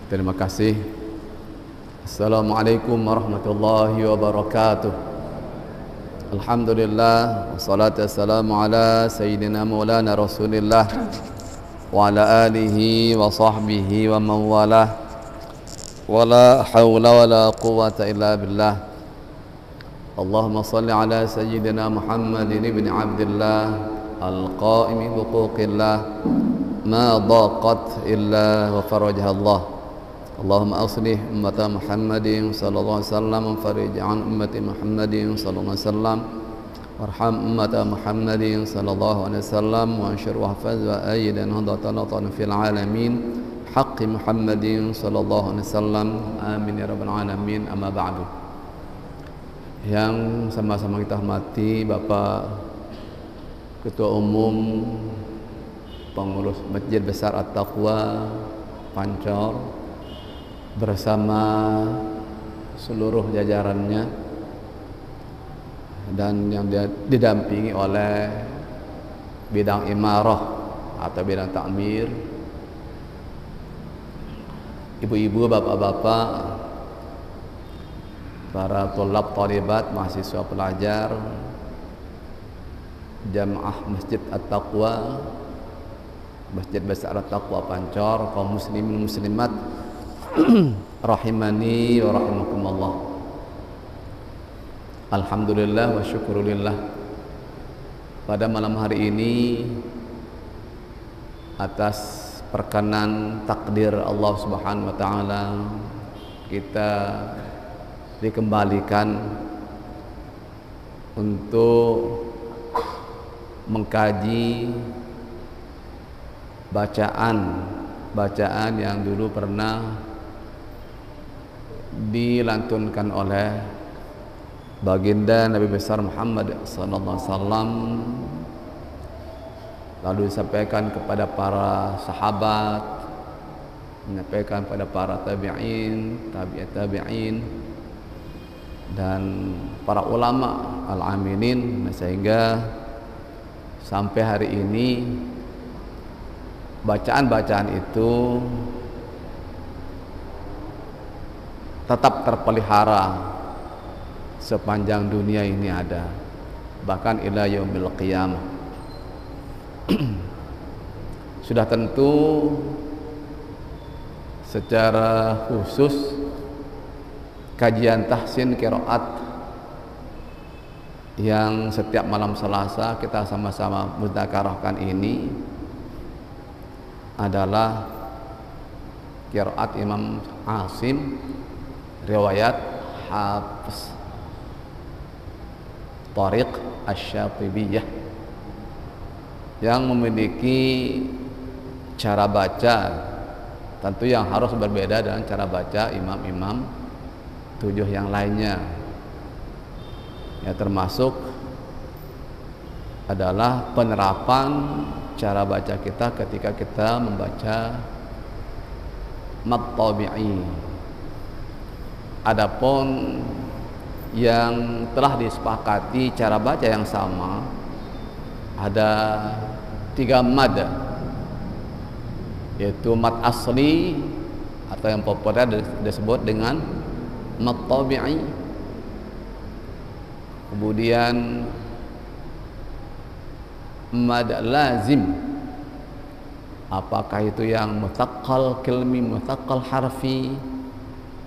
Terima kasih. Assalamualaikum warahmatullahi wabarakatuh. Alhamdulillah, wassalatu wassalamu ala sayyidina maulana rasulillah wa ala alihi wa sahbihi wa man walah. Wala hawla wala quwwata illa billah. Allahumma salli ala sayyidina Muhammadin ibn Abdillah al-qa'imi bihuquqillah ma daqat illa wa farajha Allah. Allahumma aslih ummata Muhammadin sallallahu alaihi wasallam farij an ummati Muhammadin sallallahu alaihi wasallam warham ummata Muhammadin sallallahu alaihi wasallam wa anshur wa hafaz wa ayyid an hadatana fil alamin haqqi Muhammadin sallallahu alaihi wasallam amin ya rabbal alamin. Amma ba'du. Yang sama-sama kita hormati Bapak Ketua Umum Pengurus Masjid Besar At-Taqwa Pancor bersama seluruh jajarannya dan yang didampingi oleh bidang imarah atau bidang takmir, ibu-ibu, bapak-bapak, para thalab thalibat, mahasiswa pelajar Jamaah Masjid At-Taqwa, Masjid Besar At-Taqwa Pancor, kaum muslimin muslimat rahimani wa rahimakumullah. Alhamdulillah wa syukurillah. Pada malam hari ini atas perkenan takdir Allah Subhanahu wa taala kita dikembalikan untuk mengkaji bacaan yang dulu pernah dilantunkan oleh baginda Nabi besar Muhammad sallallahu alaihi wasallam, lalu disampaikan kepada para sahabat, menyampaikan kepada para tabi'in, tabi'in dan para ulama al-aminin, sehingga sampai hari ini bacaan-bacaan itu tetap terpelihara sepanjang dunia ini ada, bahkan ila yaumil qiyamah. Sudah tentu secara khusus kajian tahsin qiraat yang setiap malam Selasa kita sama-sama mudzakarahkan ini adalah qiraat Imam Asim riwayat Hafiz Thariq Asy-Syatibiyah yang memiliki cara baca tentu yang harus berbeda dengan cara baca imam-imam 7 yang lainnya, ya, termasuk adalah penerapan cara baca kita ketika kita membaca mad tabi'i. Adapun yang telah disepakati cara baca yang sama ada 3 mad, yaitu mad asli atau yang populer disebut dengan mad tabi'i, kemudian mad lazim, apakah itu yang muthaqqal kilmi, muthaqqal harfi,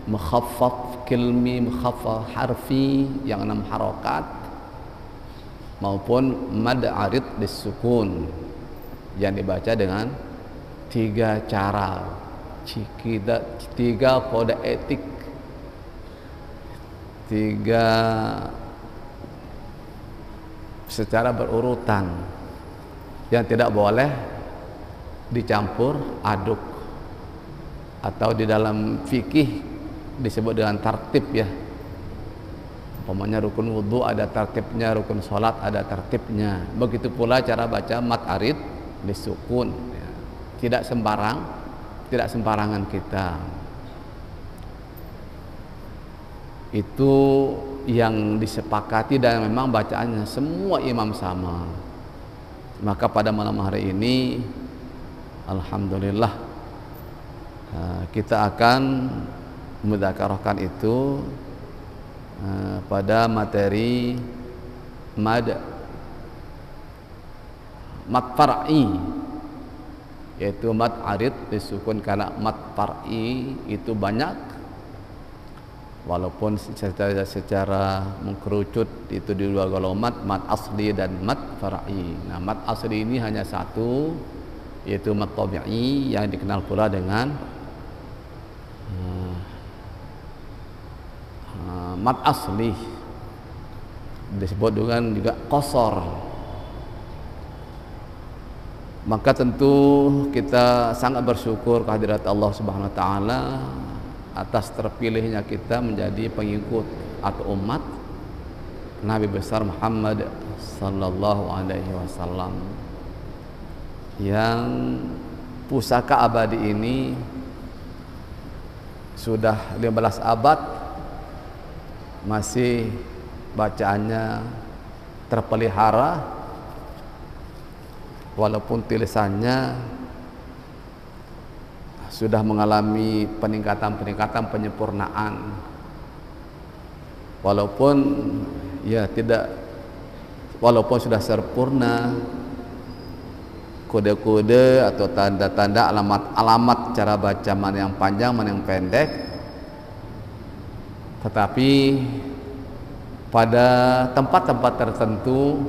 mukhaffaf kilmi, mukhaffaf harfi yang 6 harokat, maupun mad arid disukun yang dibaca dengan 3 cara, 3 kode etik, 3 secara berurutan yang tidak boleh dicampur aduk, atau di dalam fikih disebut dengan tartib, ya. Umpamanya rukun wudhu ada tartibnya, rukun sholat ada tartibnya. Begitu pula cara baca mad arid disukun, ya. Tidak sembarangan kita. Itu yang disepakati dan memang bacaannya semua imam sama. Maka pada malam hari ini alhamdulillah kita akan mudzakarahkan itu pada materi mad far'i, yaitu mad arid disukun karena mad far'i itu banyak, walaupun secara mengkerucut itu di dua golongan, mad asli dan mad far'i. Nah, mad asli ini hanya satu, yaitu mad tabi'i yang dikenal pula dengan mad asli, disebut dengan juga qasar. Maka tentu kita sangat bersyukur kehadirat Allah Subhanahu wa taala atas terpilihnya kita menjadi pengikut atau umat Nabi besar Muhammad sallallahu alaihi wasallam, yang pusaka abadi ini sudah 15 abad masih bacaannya terpelihara, walaupun tulisannya sudah mengalami peningkatan penyempurnaan, walaupun walaupun sudah sempurna kode-kode atau tanda-tanda, alamat cara baca mana yang panjang mana yang pendek, tetapi pada tempat-tempat tertentu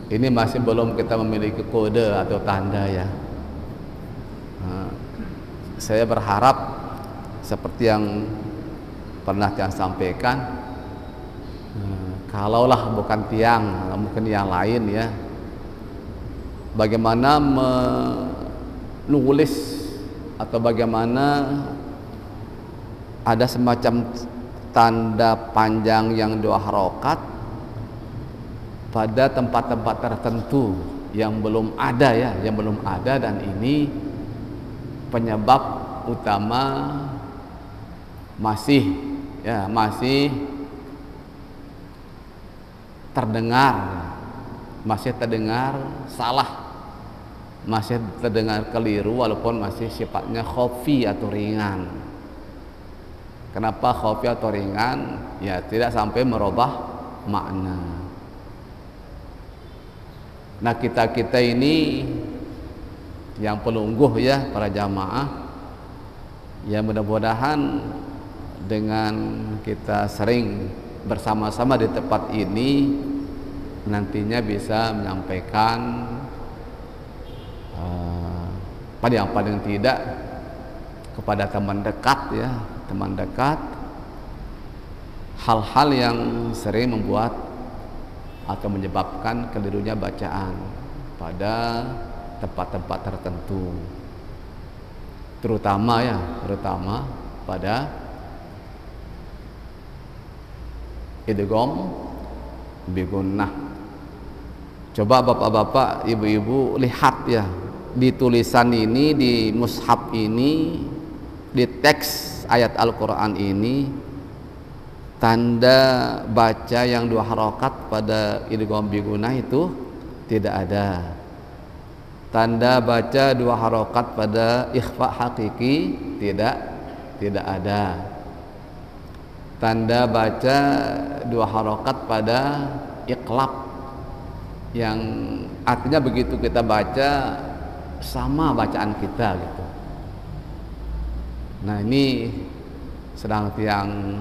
ini masih belum kita memiliki kode atau tanda ya. Saya berharap seperti yang pernah Tiang sampaikan, kalaulah bukan Tiang, mungkin yang lain ya, bagaimana menulis atau bagaimana ada semacam tanda panjang yang 2 harokat pada tempat-tempat tertentu yang belum ada ya, dan ini penyebab utama masih terdengar salah, masih terdengar keliru, walaupun masih sifatnya khafi atau ringan. Kenapa khafi atau ringan? Ya tidak sampai merubah makna. Nah, kita ini yang pelungguh ya, para jamaah, ya mudah-mudahan dengan kita sering bersama-sama di tempat ini nantinya bisa menyampaikan pada yang paling tidak kepada teman dekat hal-hal yang sering membuat atau menyebabkan kelirunya bacaan pada tempat-tempat tertentu, terutama pada idgham bi gunnah. Coba bapak-bapak, ibu-ibu lihat ya, di tulisan ini, di mushaf ini, di teks ayat Al-Quran ini, tanda baca yang 2 harokat pada idgham bi gunnah itu tidak ada. Tanda baca 2 harokat pada ikhfa hakiki tidak ada. Tanda baca 2 harokat pada iqlab, yang artinya begitu kita baca sama bacaan kita gitu. Nah, ini sedang Tiang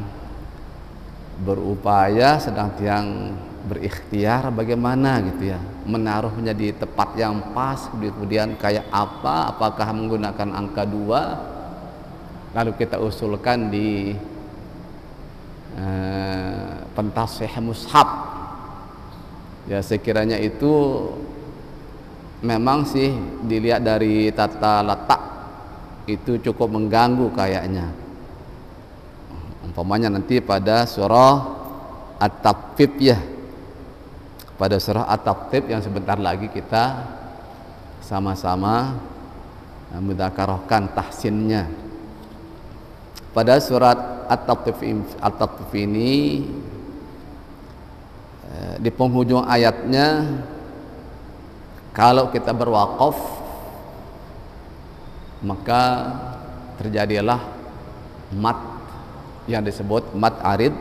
berupaya, sedang Tiang berikhtiar bagaimana gitu ya, menaruhnya di tempat yang pas, kemudian kayak apa, apakah menggunakan angka 2 lalu kita usulkan di pentasih mushaf ya. Sekiranya itu memang sih dilihat dari tata letak itu cukup mengganggu kayaknya. Umpamanya nanti pada surah At-Tatfif ya, pada surah At-Tatfif yang sebentar lagi kita sama-sama mudzakarahkan tahsinnya. Pada surat At-Tatfif ini di penghujung ayatnya, kalau kita berwaqaf maka terjadilah mat yang disebut mat arid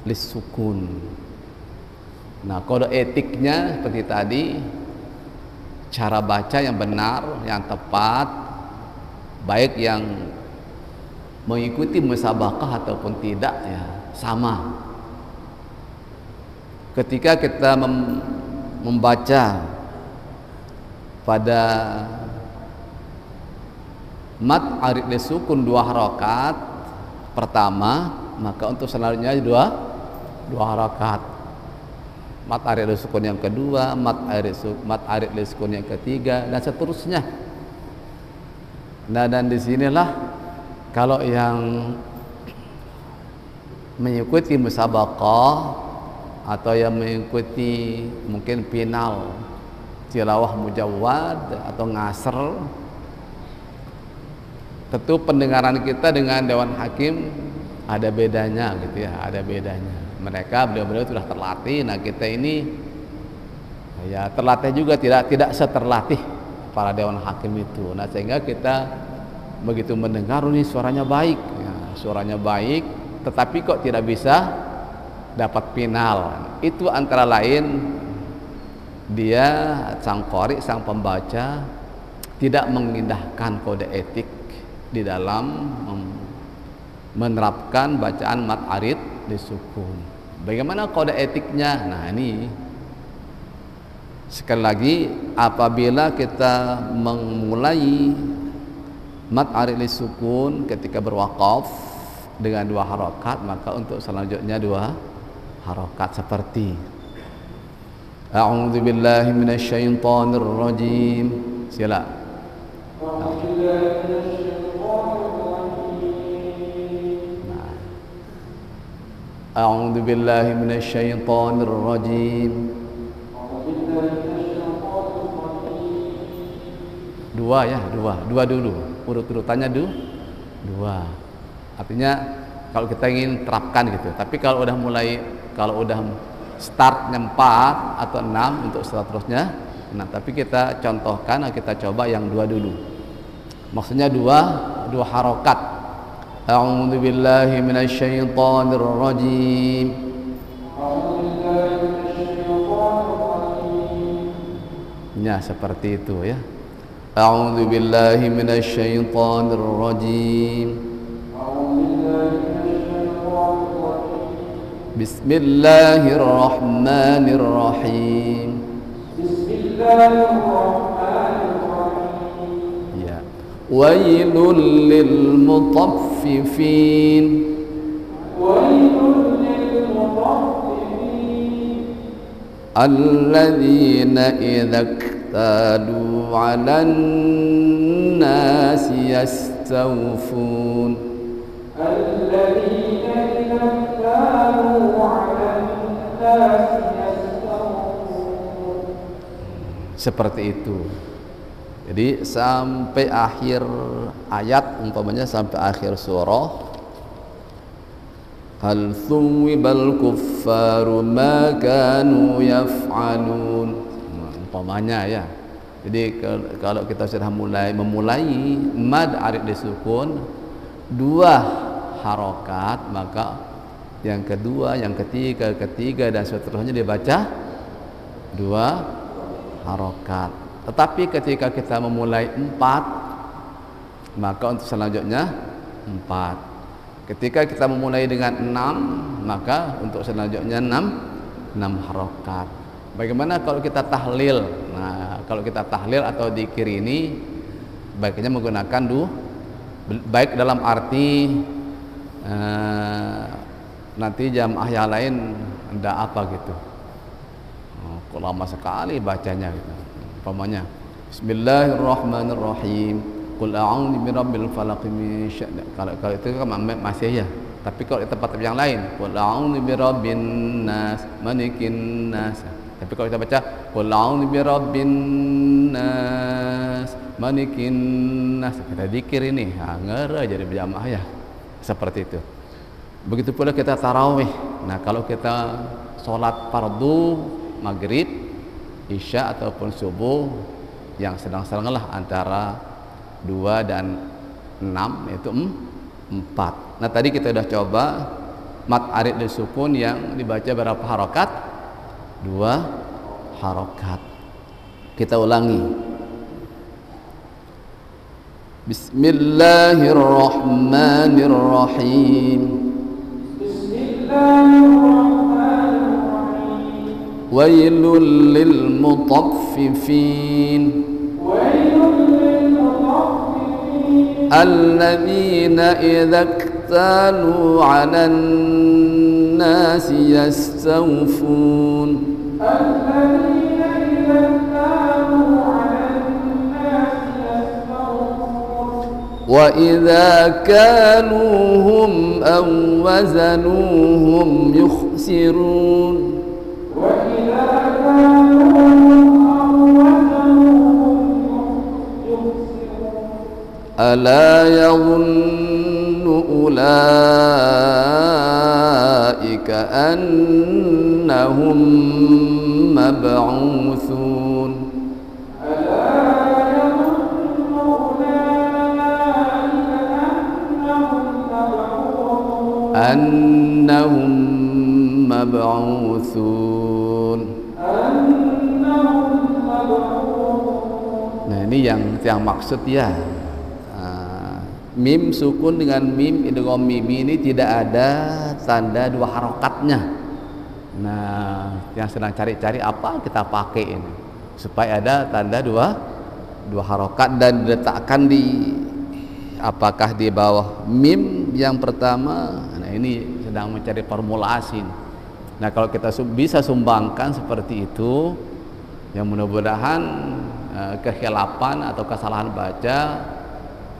lisukun. Nah, kode etiknya seperti tadi, cara baca yang benar, yang tepat, baik yang mengikuti musabaqah ataupun tidak, ya sama. Ketika kita membaca pada mat arid lisukun 2 harakat pertama, maka untuk selanjutnya dua harakat. Mat arid lisukun yang kedua, mat arid lisukun yang ketiga, dan seterusnya. Nah, dan disinilah kalau yang mengikuti musabaqah atau yang mengikuti mungkin final tilawah mujawwad atau ngasr, tentu pendengaran kita dengan Dewan Hakim ada bedanya gitu ya, ada bedanya. Mereka beliau-beliau sudah terlatih, nah kita ini ya terlatih juga tidak seterlatih para Dewan Hakim itu. Nah, sehingga kita begitu mendengar ini suaranya baik, ya, suaranya baik, tetapi kok tidak bisa dapat final. Itu antara lain dia sang qari, sang pembaca tidak mengindahkan kode etik di dalam menerapkan bacaan mat arid lisukun. Bagaimana kode etiknya? Nah, ini sekali lagi, apabila kita memulai mat arid lisukun ketika berwaqaf dengan 2 harakat, maka untuk selanjutnya 2 harakat seperti A'udzu billahi minasyaitonir rajim. Sila. A'udzu billahi minasyaitonir rajim. Dua ya, dua dulu. Urut-urutannya dua. Artinya kalau kita ingin terapkan gitu. Tapi kalau udah startnya 4 atau 6 untuk seterusnya. Nah, tapi kita contohkan, kita coba yang 2 dulu. Maksudnya dua harokat. A'udzu billahi minasyaitonir rajim. Ya, seperti itu ya. A'udzu billahi minasyaitonir rajim. Bismillahirrahmanirrahim. Ya. Wailul lil mutaffifin. Alladzina idza iktalu 'alan nasi yastawfun. Alladzina idza iktalu 'alan nasi yastawfun. Seperti itu. Jadi sampai akhir ayat, umpamanya sampai akhir surah, hal thuwibal kuffaru ma kanu yaf'alun, umpamanya ya. Jadi kalau kita sudah memulai mad arid disukun 2 harokat, maka yang kedua, yang ketiga dan seterusnya dibaca 2 harokat. Tetapi ketika kita memulai 4, maka untuk selanjutnya 4. Ketika kita memulai dengan 6, maka untuk selanjutnya 6 harokat. Bagaimana kalau kita tahlil? Nah, kalau kita tahlil atau dzikir ini baiknya menggunakan baik dalam arti nanti jamaah yang lain ndak apa gitu. Kok lama sekali bacanya gitu. Umpamanya Bismillahirrahmanirrahim. Qul a'udzu birabbil falaq min syarri. Kalau itu kan masih ya. Tapi kalau di tempat yang lain, qul a'udzu birabbin nas, malikin nas. Tapi kalau kita baca qul a'udzu birabbin nas, malikin nas, kita zikir ini, ngera jadi berjamaah ya. Seperti itu. Begitu pula kita tarawih. Nah, kalau kita sholat fardu maghrib, isya ataupun subuh, yang sedang-sedang lah antara 2 dan 6 yaitu 4. Nah tadi kita udah coba mat arid dan sukun yang dibaca berapa harokat? 2 harokat. Kita ulangi. Bismillahirrahmanirrahim. Wailul lil mutaffifin. Alladzina idza iktalu 'alan nasi yastawfun. Wa idza kaluhum aw wazanuhum yukhsirun. Ala yadhunnu ulaika annahum mab'utsun. Annahum mab'utsun. Nah ini yang maksud ya. Mim sukun dengan mim idgham mimi ini tidak ada tanda 2 harokatnya. Nah yang sedang cari-cari apa kita pakai ini supaya ada tanda 2 harokat dan diletakkan di apakah di bawah mim yang pertama. Nah ini sedang mencari formulasi. Nah kalau kita bisa sumbangkan seperti itu, yang mudah-mudahan kekhilafan atau kesalahan baca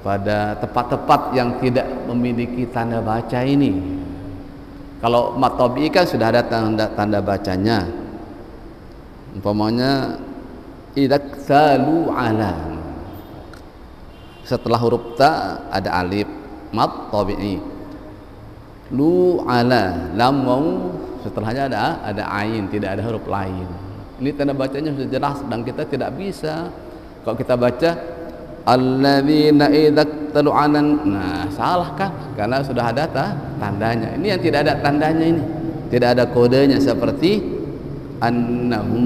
pada tempat-tempat yang tidak memiliki tanda baca ini. Kalau mat tabi'i kan sudah ada tanda bacanya. Umpamanya idaksalu ala. Setelah huruf ta ada alif, mat tabi'i. Lu ala, lam waw, setelahnya ada ain, tidak ada huruf lain. Ini tanda bacanya sudah jelas dan kita tidak bisa kalau kita baca alladzina idza iktalu 'alan. Nah, salah kan? Karena sudah ada tandanya. Ini yang tidak ada tandanya ini. Tidak ada kodenya seperti annahum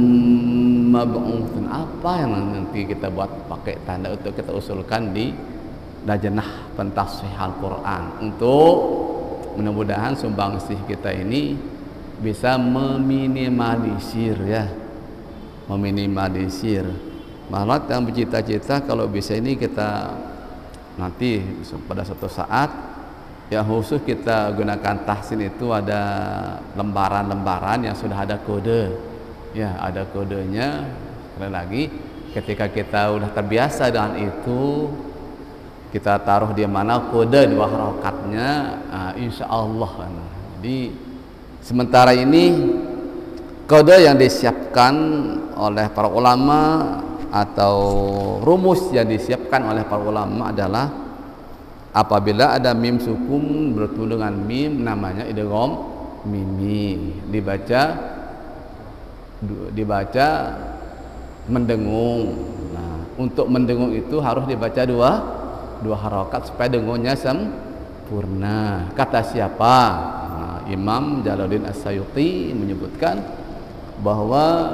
mab'utsun. Apa yang nanti kita buat pakai tanda untuk kita usulkan di lajnah pentasihih Al-Qur'an untuk mudah-mudahan sumbangsih kita ini bisa meminimalisir ya. Meminimalisir. Malah yang bercita-cita kalau bisa ini kita nanti pada suatu saat ya khusus kita gunakan tahsin itu ada lembaran-lembaran yang sudah ada kode ya, ada kodenya. Sekali lagi ketika kita udah terbiasa dengan itu, kita taruh di mana kode 2 harokatnya, insya Allah. Jadi sementara ini kode yang disiapkan oleh para ulama atau rumus yang disiapkan oleh para ulama adalah apabila ada mim sukun bertemu dengan mim namanya idgham mimi, dibaca mendengung. Nah, untuk mendengung itu harus dibaca 2 harokat supaya dengungnya sempurna. Kata siapa? Nah, Imam Jalaluddin As-Sayuti menyebutkan bahwa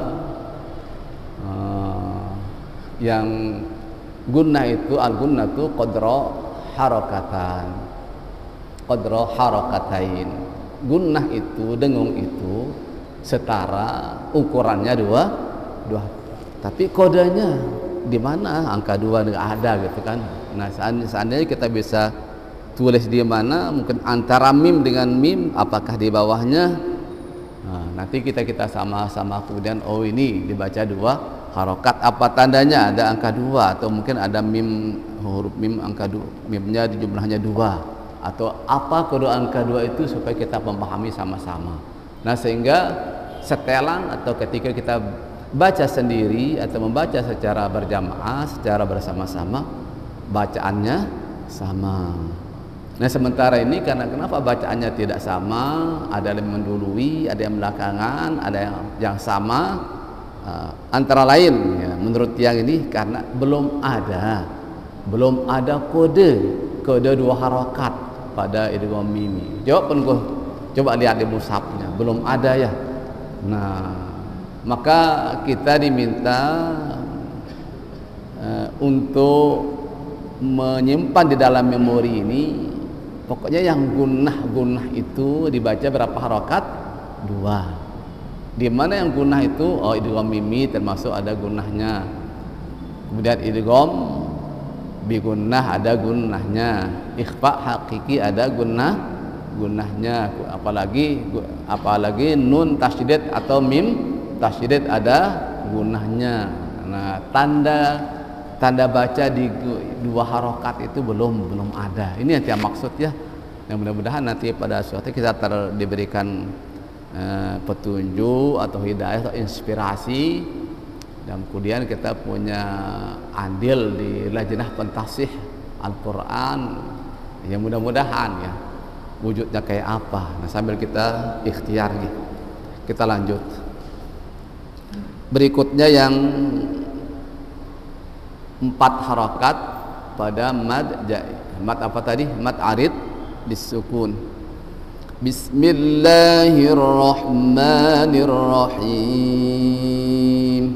yang gunnah itu al-gunnah itu qadra harakatain. Gunnah itu dengung itu setara ukurannya 2. Tapi kodenya di mana? Angka 2 enggak ada gitu kan. Nah, seandainya kita bisa tulis di mana, mungkin antara mim dengan mim, apakah di bawahnya? Nah, nanti kita sama-sama kemudian oh ini dibaca 2 harokat, apa tandanya? Ada angka 2 atau mungkin ada mim, huruf mim angka 2, mimnya jumlahnya 2, atau apa kode angka 2 itu supaya kita memahami sama-sama. Nah, sehingga setelan atau ketika kita baca sendiri atau membaca secara berjamaah, secara bersama-sama, bacaannya sama. Nah, sementara ini karena kenapa bacaannya tidak sama, ada yang mendului, ada yang belakangan, ada yang sama, antara lain ya, menurut yang ini karena belum ada belum ada kode dua harakat pada idgham mimi. Jawab pun coba lihat di mushafnya, belum ada ya. Nah, maka kita diminta untuk menyimpan di dalam memori ini, pokoknya yang gunnah itu dibaca berapa harakat? 2. Di mana yang gunnah itu? Oh, idgham mimi termasuk ada gunnahnya. Kemudian idgham bi gunnah ada gunnahnya. Ikhfa hakiki ada gunnahnya. Apalagi nun tasydid atau mim tasydid ada gunnahnya. Nah, tanda baca di 2 harokat itu belum ada. Ini yang maksud ya. Yang mudah-mudahan nanti pada suatu kita diberikan petunjuk atau hidayah atau inspirasi, dan kemudian kita punya andil di lajnah pentasih Al-Quran. Ya mudah-mudahan ya wujudnya kayak apa. Nah, sambil kita ikhtiar gitu. Kita lanjut. Berikutnya yang 4 harakat pada mad ja'i. Mad apa tadi? Mad arid disukun. Bismillahirrahmanirrahim.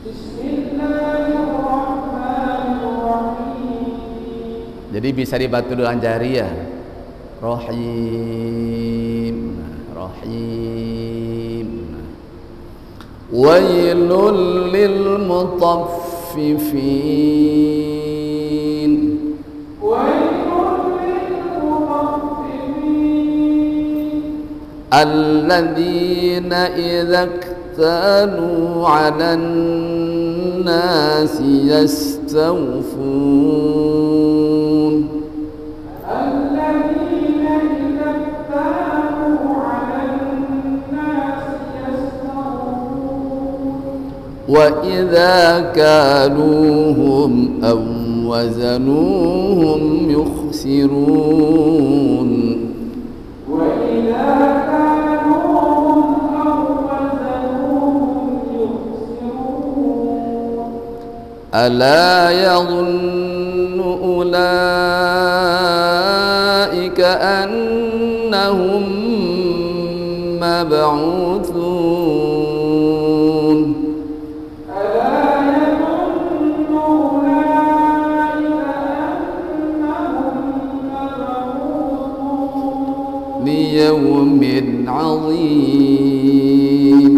Bismillahirrahmanirrahim. Jadi bisa dibantu dengan jari ya. Rahim, rahim. Wailul lil mutaffifin. Wailul lil mutaffifin. Alladzina idza iktalu 'alan nasi yastawfun. وَإِذَا كَالُوهُمْ أَوْ وَزَنُوهُمْ يُخْسِرُونَ وَإِذَا كَالُوهُمْ أَوْ وَزَنُوهُمْ يُخْسِرُونَ أَلَا يَظُنُّ أُولَئِكَ أَنَّهُمْ مَبْعُوثُونَ ليوم عظيم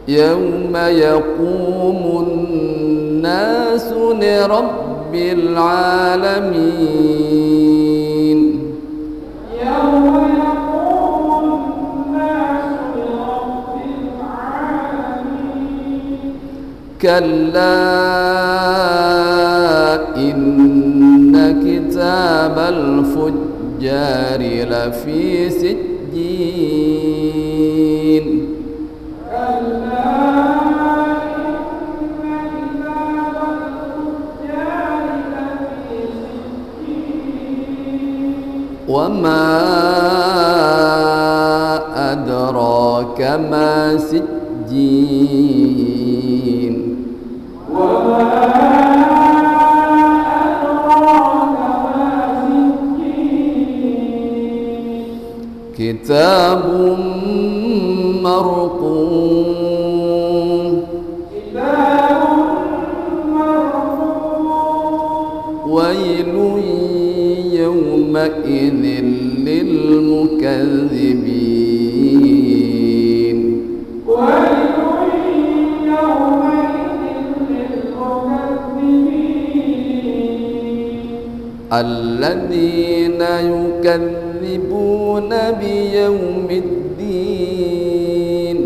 يوم يقوم الناس لرب العالمين يوم يقوم الناس لرب العالمين كلا كتاب الفجار لفي سجين وما أدراك ما سجين كتاب مرقوم ويل يومئذ للمكذبين الذين يكذبون بيوم الدين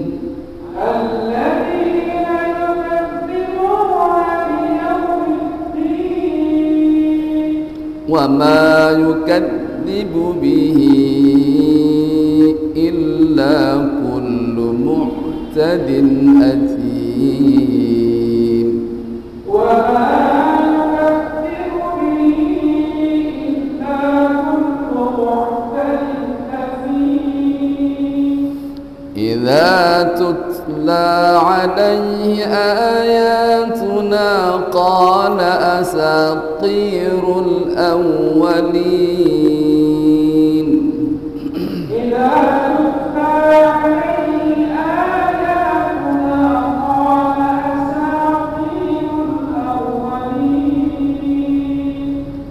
وما يكذب به إلا كل معتد أثيم إذا تتلى عليه قال أساطير الأولين إذا تتلى عليه آياتنا قال أساطير الأولين.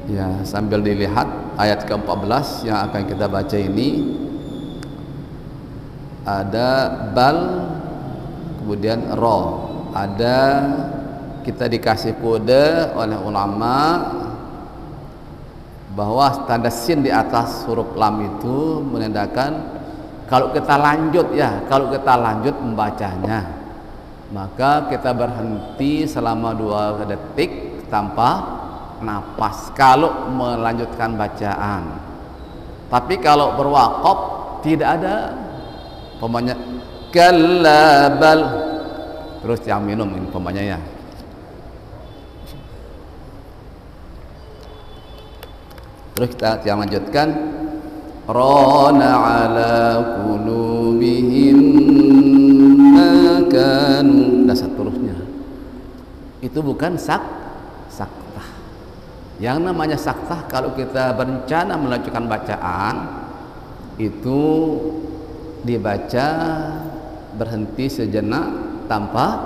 Ya, sambil dilihat ayat ke-14 yang akan kita baca ini ada bal, kemudian ro, ada kita dikasih kode oleh ulama bahwa tanda sin di atas huruf lam itu menandakan kalau kita lanjut membacanya maka kita berhenti selama 2 detik tanpa napas kalau melanjutkan bacaan. Tapi kalau berwakaf tidak ada, umpamanya kalla bal, terus yang minum ini umpamanya ya. Terus kita yang lanjutkan rana ala qulubihim ma kanu, dan seterusnya. Itu bukan saktah. Yang namanya saktah kalau kita berencana melanjutkan bacaan itu dibaca berhenti sejenak tanpa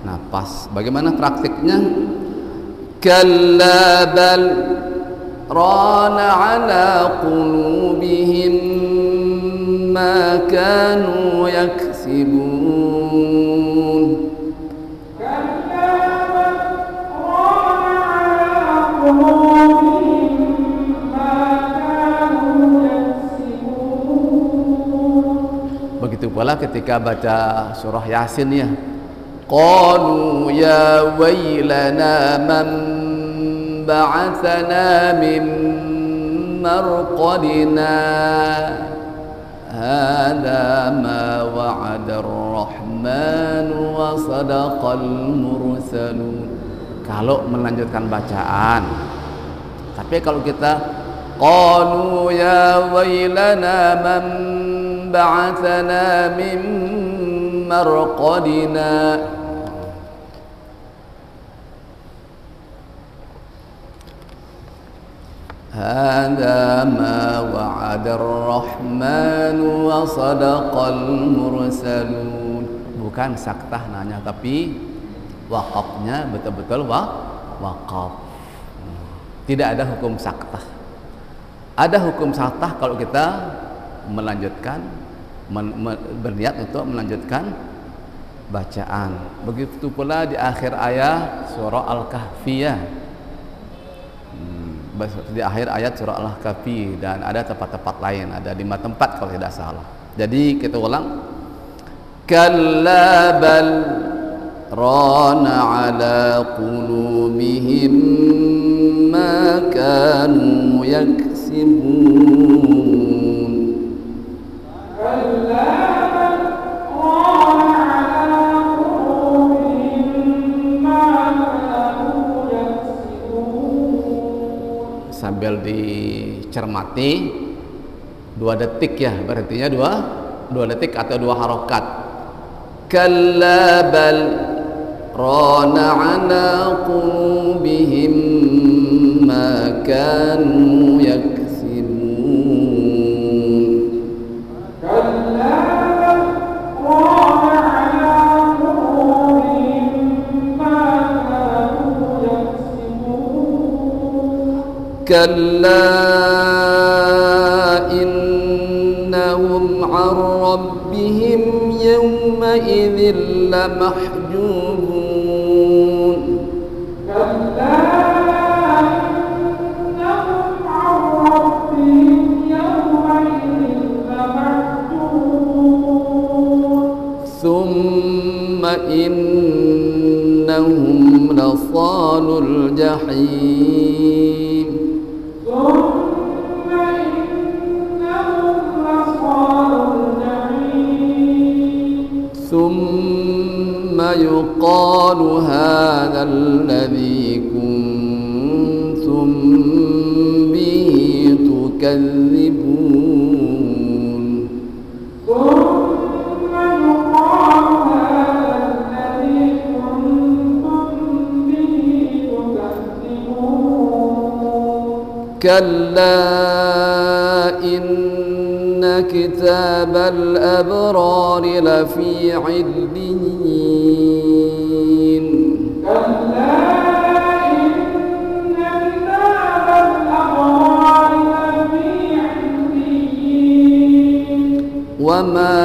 napas. Bagaimana praktiknya? Kalla bal rana ala qulubihim ma kanu yaksibun. Begitu pula ketika baca surah Yasin ya. Qalu ya wailana man ba'athana min marqadina hadha ma wa'ada ar-rahman wa sadaqal mursalun. Kalau melanjutkan bacaan. Tapi kalau kita qalu ya wailana man ba'athana min marqadina, hadza ma wa'ada ar-rahman wa sadaqal mursalun. Bukan saktah nanya, tapi wakafnya betul-betul wakaf. Tidak ada hukum saktah. Ada hukum saktah kalau kita melanjutkan berniat untuk melanjutkan bacaan. Begitu pula di akhir ayat surah Al-Kahfi di akhir ayat surah Al-Kahfi, dan ada tempat-tempat lain, ada 5 tempat kalau tidak salah. Jadi kita ulang, kalla bal rana ala qulubihim ma kanu yaksibun. Sambil dicermati 2 detik ya, berartinya 2 detik atau 2 harokat. Kalla bal rana ala qulubihim ma kanu yaksibun. Kalla bal rana ala qulubihim ma kanu yaksibun. Kalla innahum 'an rabbihim yawma idzin lamahjubun. Kalla innahum 'an rabbihim yawma idzin lamahjubun. Thumma innahum lasalul jahim. ثم يقال هذا الذي كنتم به تكذبون. ثم يقال هذا الذي كنتم به كلا إن كتاب الأبرار لفي عليين كلا إن كتاب الأبرار لفي عليين وما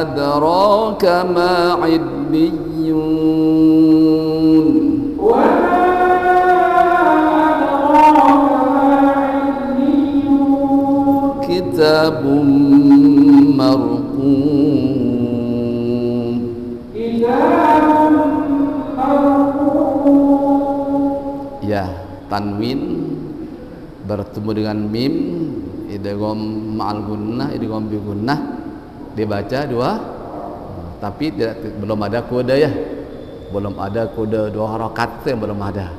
أدراك ما عليون وما أدراك ما عليون كتاب مرقوم كتاب مرقوم ya, tanwin bertemu dengan mim, idgham ma'al gunnah, idgham bi gunnah, dibaca dua, tapi belum ada kode ya, belum ada kode dua harakat yang belum ada.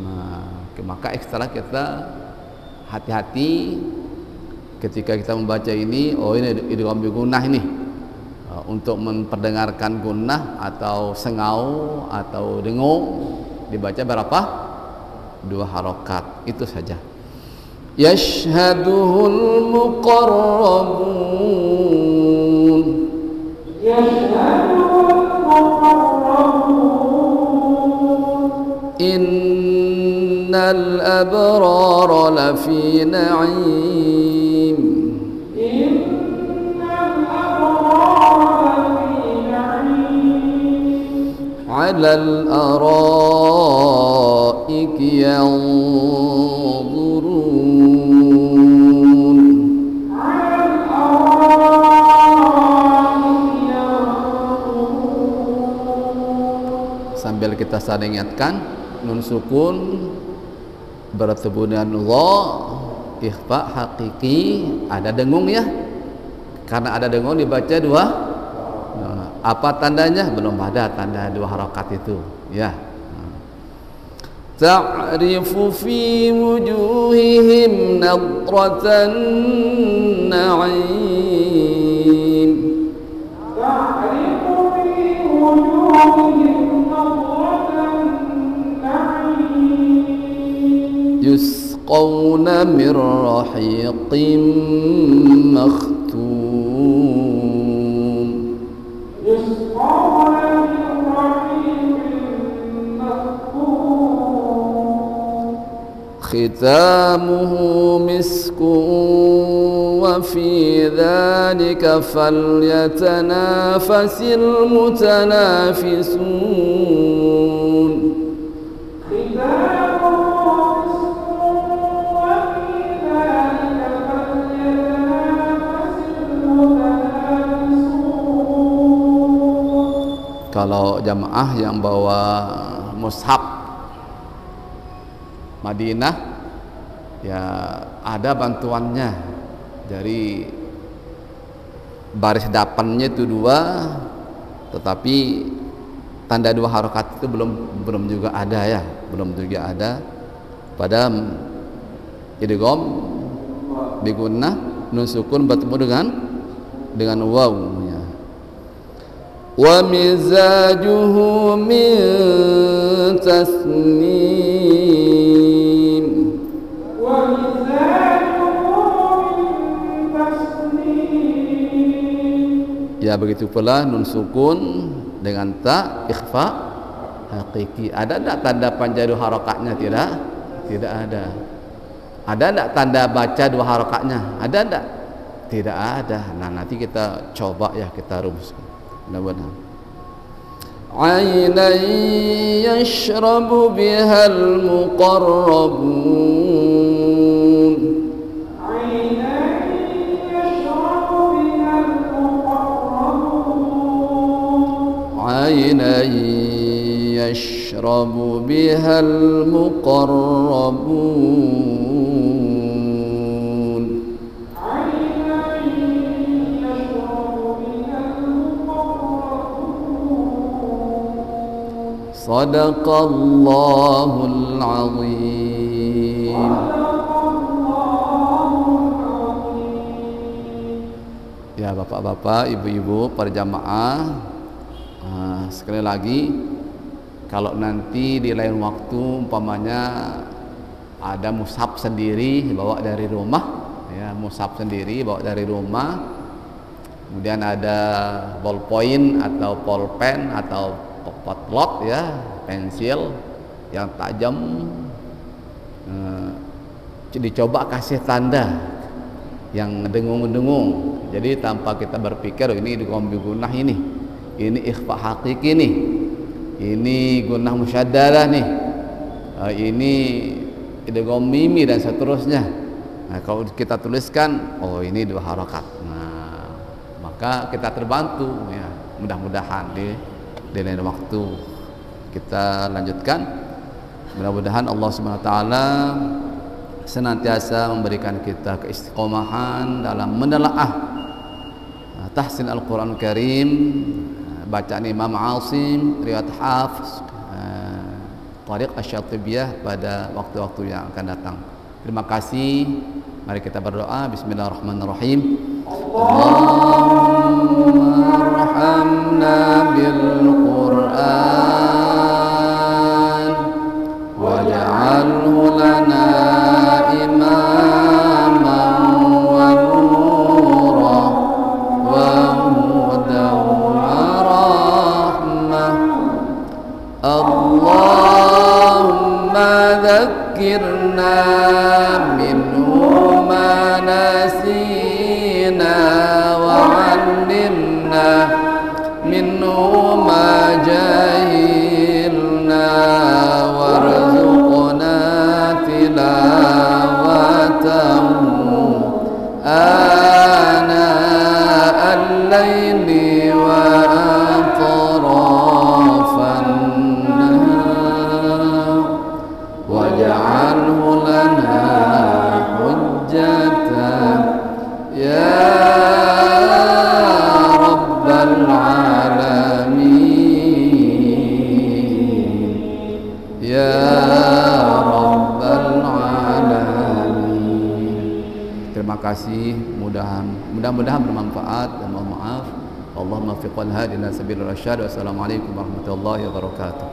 Nah, maka ekstra kita hati-hati ketika kita membaca ini. Oh, ini idgham bi gunnah ini, untuk memperdengarkan gunnah atau sengau atau dengung dibaca berapa? Dua harakat, itu saja. Yashhaduhul muqarrabun يشهدهم المقربون innal abrara lafi na'im إن الأبرار لفي نعيم 'alal araiki yanzurun على الأرائك ينظرون sambil kita saling ingatkan nun sukun bertemu dengan dha, ikhfa hakiki, ada dengung ya, karena ada dengung dibaca dua. Nah, apa tandanya? Belum ada tanda dua harakat itu ya. Ta'rifu fi wujuhihim nadratan na'im تعرف في وجوههم نظرة النعيم يسقون من رحيق مختوم يسقون من رحيق مختوم ختامه مسك وفي ذلك فليتنافس المتنافسون ختامه مسك وفي ذلك فليتنافس المتنافسون Kalau jamaah yang bawa mushaf Madinah ya ada bantuannya, dari baris depannya itu dua, tetapi tanda dua harokat itu belum juga ada ya, belum juga ada pada idgham bi gunnah nun sukun bertemu dengan waw ya. Wa mizajuhu min tasnim ومزاجه من تسنيم ya, begitu pula nun sukun dengan ta ikhfa hakiki. Ada enggak tanda panjang dua harokatnya? Tidak ada. Ada enggak tanda baca dua harokatnya? Ada enggak? Tidak ada. Nah, nanti kita coba ya, kita rumuskan. Mudah-mudahan. Ainan yashrabu bihal muqarrabun عينا يشرب بها المقربون عينا يشرب بها المقربون عينا يشرب بها المقربون صدق الله العظيم. Ya bapak-bapak, ibu-ibu, para jamaah, sekali lagi, kalau nanti di lain waktu umpamanya ada mushaf sendiri bawa dari rumah, ya, mushaf sendiri bawa dari rumah. Kemudian ada ballpoint atau pulpen atau potlot, ya, pensil yang tajam. Dicoba kasih tanda yang dengung-dengung. Jadi tanpa kita berpikir, oh, ini digombi gunah ini ikhfa hakiki nih, ini gunah musyaddadah nih, ini idgham mimi dan seterusnya. Nah, kalau kita tuliskan, oh ini 2 harakat. Nah, maka kita terbantu, ya. Mudah-mudahan di lain waktu kita lanjutkan. Mudah-mudahan Allah Subhanahu wa taala senantiasa memberikan kita keistiqomahan dalam menelaah tahsin Al-Quran Karim, bacaan Imam Asim, riwayat Hafs, Tariq Asy-Syatibiyah pada waktu-waktu yang akan datang. Terima kasih. Mari kita berdoa. Bismillahirrahmanirrahim. Allahumma arhamna bil Qur'an waj'alhu lana imaman wa nura wa hudan wa rahmah. Allahumma dhakkirna minhu ma nasina wa 'allimna minhu ma jahilna warzuqna tilawatahu ana al-laili wa atrafan nahar waj'alhu lana hujjatan ya rabbal alamin, ya rabbal alamin. Terima kasih, mudah-mudahan bermanfaat, dan mohon maaf. Allahumma fiqhal hadina sabilur rasyad. Wassalamualaikum warahmatullahi wabarakatuh.